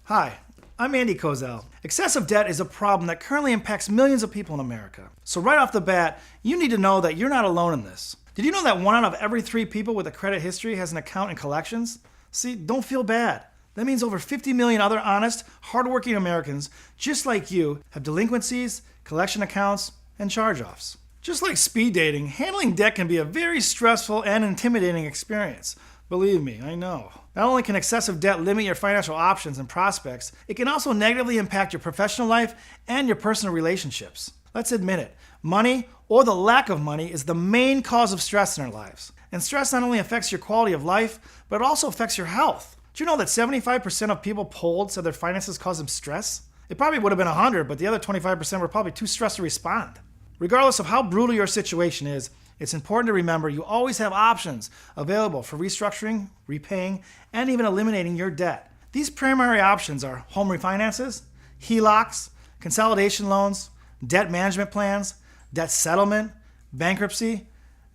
Hi, I'm Andy Kozel. Excessive debt is a problem that currently impacts millions of people in America. So right off the bat, you need to know that you're not alone in this. Did you know that 1 out of every 3 people with a credit history has an account in collections? See, don't feel bad. That means over 50 million other honest, hardworking Americans, just like you, have delinquencies, collection accounts, and charge-offs. Just like speed dating, handling debt can be a very stressful and intimidating experience. Believe me, I know. Not only can excessive debt limit your financial options and prospects, it can also negatively impact your professional life and your personal relationships. Let's admit it, money, or the lack of money, is the main cause of stress in our lives. And stress not only affects your quality of life, but it also affects your health. Do you know that 75% of people polled said their finances cause them stress? It probably would have been 100, but the other 25% were probably too stressed to respond. Regardless of how brutal your situation is, it's important to remember you always have options available for restructuring, repaying, and even eliminating your debt. These primary options are home refinances, HELOCs, consolidation loans, debt management plans, debt settlement, bankruptcy,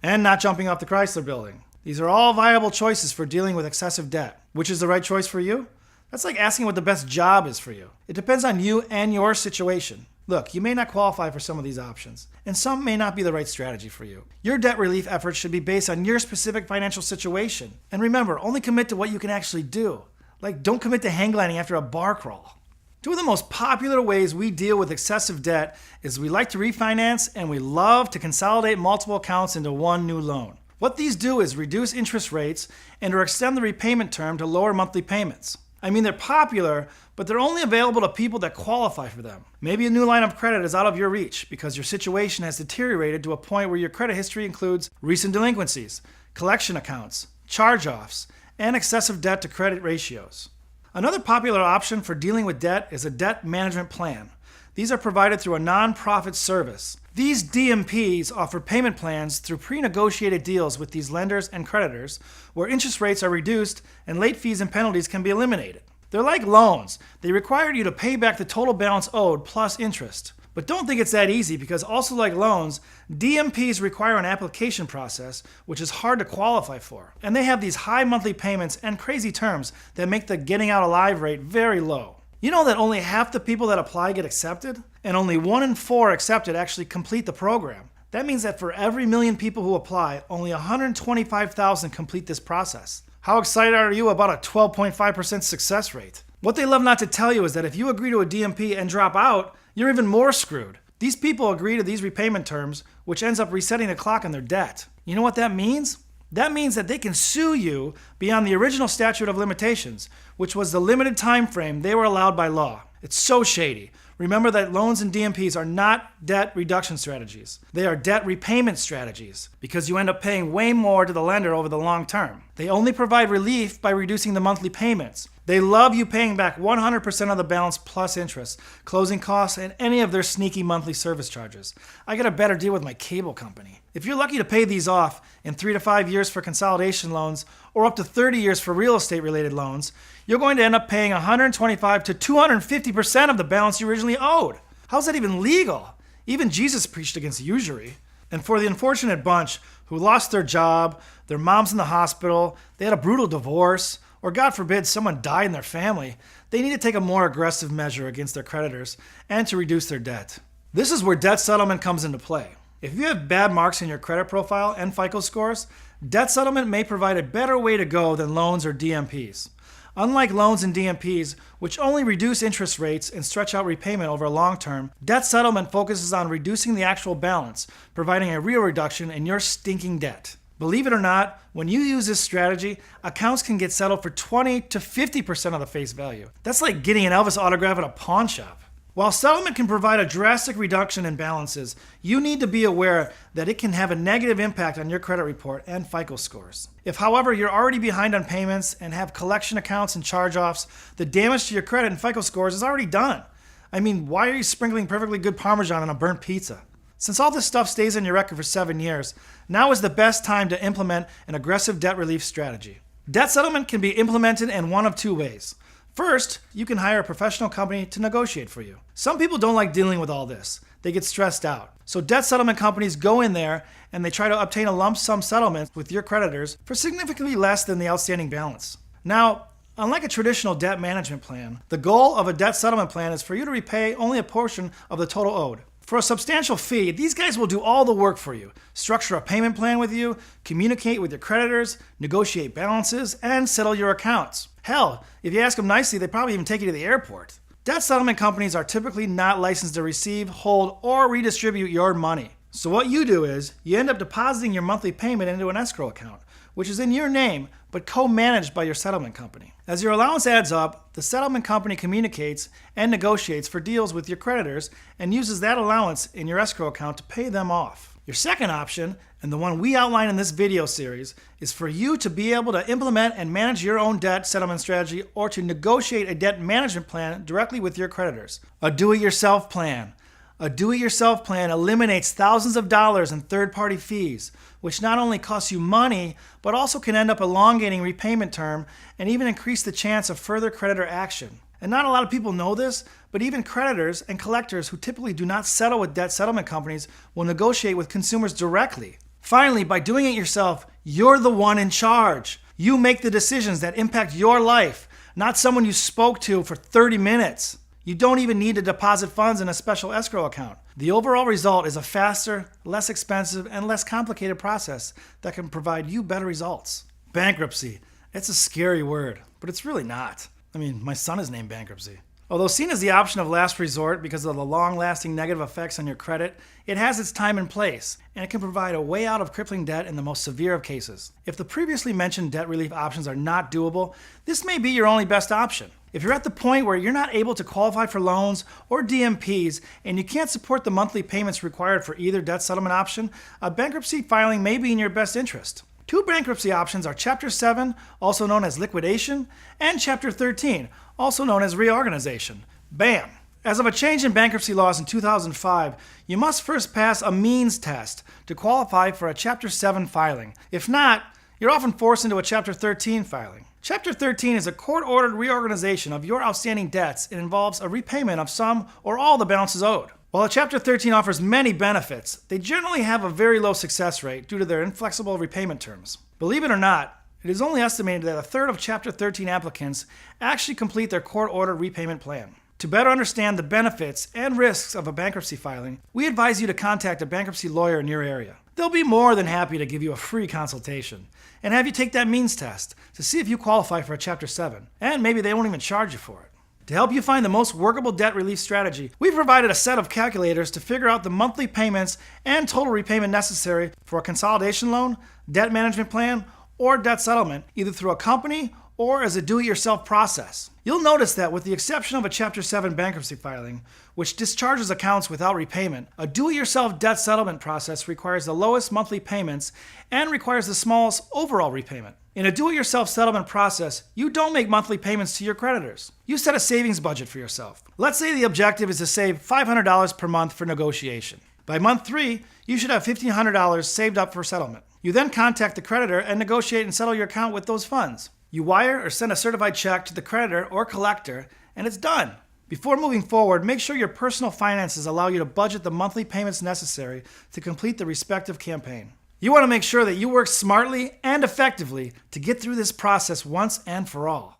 and not jumping off the Chrysler Building. These are all viable choices for dealing with excessive debt. Which is the right choice for you? That's like asking what the best job is for you. It depends on you and your situation. Look, you may not qualify for some of these options, and some may not be the right strategy for you. Your debt relief efforts should be based on your specific financial situation. And remember, only commit to what you can actually do. Like, don't commit to hang gliding after a bar crawl. 2 of the most popular ways we deal with excessive debt is we like to refinance and we love to consolidate multiple accounts into one new loan. What these do is reduce interest rates and or extend the repayment term to lower monthly payments. I mean, they're popular, but they're only available to people that qualify for them. Maybe a new line of credit is out of your reach because your situation has deteriorated to a point where your credit history includes recent delinquencies, collection accounts, charge-offs, and excessive debt to credit ratios. Another popular option for dealing with debt is a debt management plan. These are provided through a nonprofit service. These DMPs offer payment plans through pre-negotiated deals with these lenders and creditors where interest rates are reduced and late fees and penalties can be eliminated. They're like loans. They require you to pay back the total balance owed plus interest. But don't think it's that easy because also like loans, DMPs require an application process which is hard to qualify for. And they have these high monthly payments and crazy terms that make the getting out alive rate very low. You know that only half the people that apply get accepted? And only 1 in 4 accepted actually complete the program. That means that for every million people who apply, only 125,000 complete this process. How excited are you about a 12.5% success rate? What they love not to tell you is that if you agree to a DMP and drop out, you're even more screwed. These people agree to these repayment terms, which ends up resetting the clock on their debt. You know what that means? That means that they can sue you beyond the original statute of limitations, which was the limited time frame they were allowed by law. It's so shady. Remember that loans and DMPs are not debt reduction strategies. They are debt repayment strategies because you end up paying way more to the lender over the long term. They only provide relief by reducing the monthly payments. They love you paying back 100% of the balance plus interest, closing costs, and any of their sneaky monthly service charges. I get a better deal with my cable company. If you're lucky to pay these off in 3 to 5 years for consolidation loans or up to 30 years for real estate related loans, you're going to end up paying 125 to 250% of the balance you originally owed. How's that even legal? Even Jesus preached against usury. And for the unfortunate bunch who lost their job, their mom's in the hospital, they had a brutal divorce, or God forbid someone died in their family, they need to take a more aggressive measure against their creditors and to reduce their debt. This is where debt settlement comes into play. If you have bad marks in your credit profile and FICO scores, debt settlement may provide a better way to go than loans or DMPs. Unlike loans and DMPs, which only reduce interest rates and stretch out repayment over a long term, debt settlement focuses on reducing the actual balance, providing a real reduction in your stinking debt. Believe it or not, when you use this strategy, accounts can get settled for 20 to 50% of the face value. That's like getting an Elvis autograph at a pawn shop. While settlement can provide a drastic reduction in balances, you need to be aware that it can have a negative impact on your credit report and FICO scores. If, however, you're already behind on payments and have collection accounts and charge-offs, the damage to your credit and FICO scores is already done. I mean, why are you sprinkling perfectly good Parmesan on a burnt pizza? Since all this stuff stays in your record for 7 years, now is the best time to implement an aggressive debt relief strategy. Debt settlement can be implemented in one of 2 ways. First, you can hire a professional company to negotiate for you. Some people don't like dealing with all this. They get stressed out. So debt settlement companies go in there and they try to obtain a lump sum settlement with your creditors for significantly less than the outstanding balance. Now, Unlike a traditional debt management plan, the goal of a debt settlement plan is for you to repay only a portion of the total owed. For a substantial fee, these guys will do all the work for you, structure a payment plan with you, communicate with your creditors, negotiate balances, and settle your accounts. Hell, if you ask them nicely, they probably even take you to the airport. Debt settlement companies are typically not licensed to receive, hold, or redistribute your money. So what you do is, you end up depositing your monthly payment into an escrow account, which is in your name, but co-managed by your settlement company. As your allowance adds up, the settlement company communicates and negotiates for deals with your creditors and uses that allowance in your escrow account to pay them off. Your second option, and the one we outline in this video series, is for you to be able to implement and manage your own debt settlement strategy or to negotiate a debt management plan directly with your creditors. A do-it-yourself plan. A do-it-yourself plan eliminates thousands of dollars in third-party fees, which not only costs you money, but also can end up elongating repayment term and even increase the chance of further creditor action. And not a lot of people know this, but even creditors and collectors who typically do not settle with debt settlement companies will negotiate with consumers directly. Finally, by doing it yourself, you're the one in charge. You make the decisions that impact your life, not someone you spoke to for 30 minutes. You don't even need to deposit funds in a special escrow account. The overall result is a faster, less expensive, and less complicated process that can provide you better results. Bankruptcy. It's a scary word, but it's really not. I mean, my son is named Bankruptcy. Although seen as the option of last resort because of the long-lasting negative effects on your credit, it has its time and place, and it can provide a way out of crippling debt in the most severe of cases. If the previously mentioned debt relief options are not doable, this may be your only best option. If you're at the point where you're not able to qualify for loans or DMPs and you can't support the monthly payments required for either debt settlement option, a bankruptcy filing may be in your best interest. Two bankruptcy options are Chapter 7, also known as liquidation, and Chapter 13, also known as reorganization. Bam! As of a change in bankruptcy laws in 2005, you must first pass a means test to qualify for a Chapter 7 filing. If not, you're often forced into a Chapter 13 filing. Chapter 13 is a court-ordered reorganization of your outstanding debts. It involves a repayment of some or all the balances owed. While a Chapter 13 offers many benefits, they generally have a very low success rate due to their inflexible repayment terms. Believe it or not, it is only estimated that a third of Chapter 13 applicants actually complete their court-ordered repayment plan. To better understand the benefits and risks of a bankruptcy filing, we advise you to contact a bankruptcy lawyer in your area. They'll be more than happy to give you a free consultation and have you take that means test to see if you qualify for a Chapter 7, and maybe they won't even charge you for it. To help you find the most workable debt relief strategy, we've provided a set of calculators to figure out the monthly payments and total repayment necessary for a consolidation loan, debt management plan, or debt settlement, either through a company or as a do-it-yourself process. You'll notice that with the exception of a Chapter 7 bankruptcy filing, which discharges accounts without repayment, a do-it-yourself debt settlement process requires the lowest monthly payments and requires the smallest overall repayment. In a do-it-yourself settlement process, you don't make monthly payments to your creditors. You set a savings budget for yourself. Let's say the objective is to save $500 per month for negotiation. By month 3, you should have $1,500 saved up for settlement. You then contact the creditor and negotiate and settle your account with those funds. You wire or send a certified check to the creditor or collector, and it's done. Before moving forward, make sure your personal finances allow you to budget the monthly payments necessary to complete the respective campaign. You want to make sure that you work smartly and effectively to get through this process once and for all.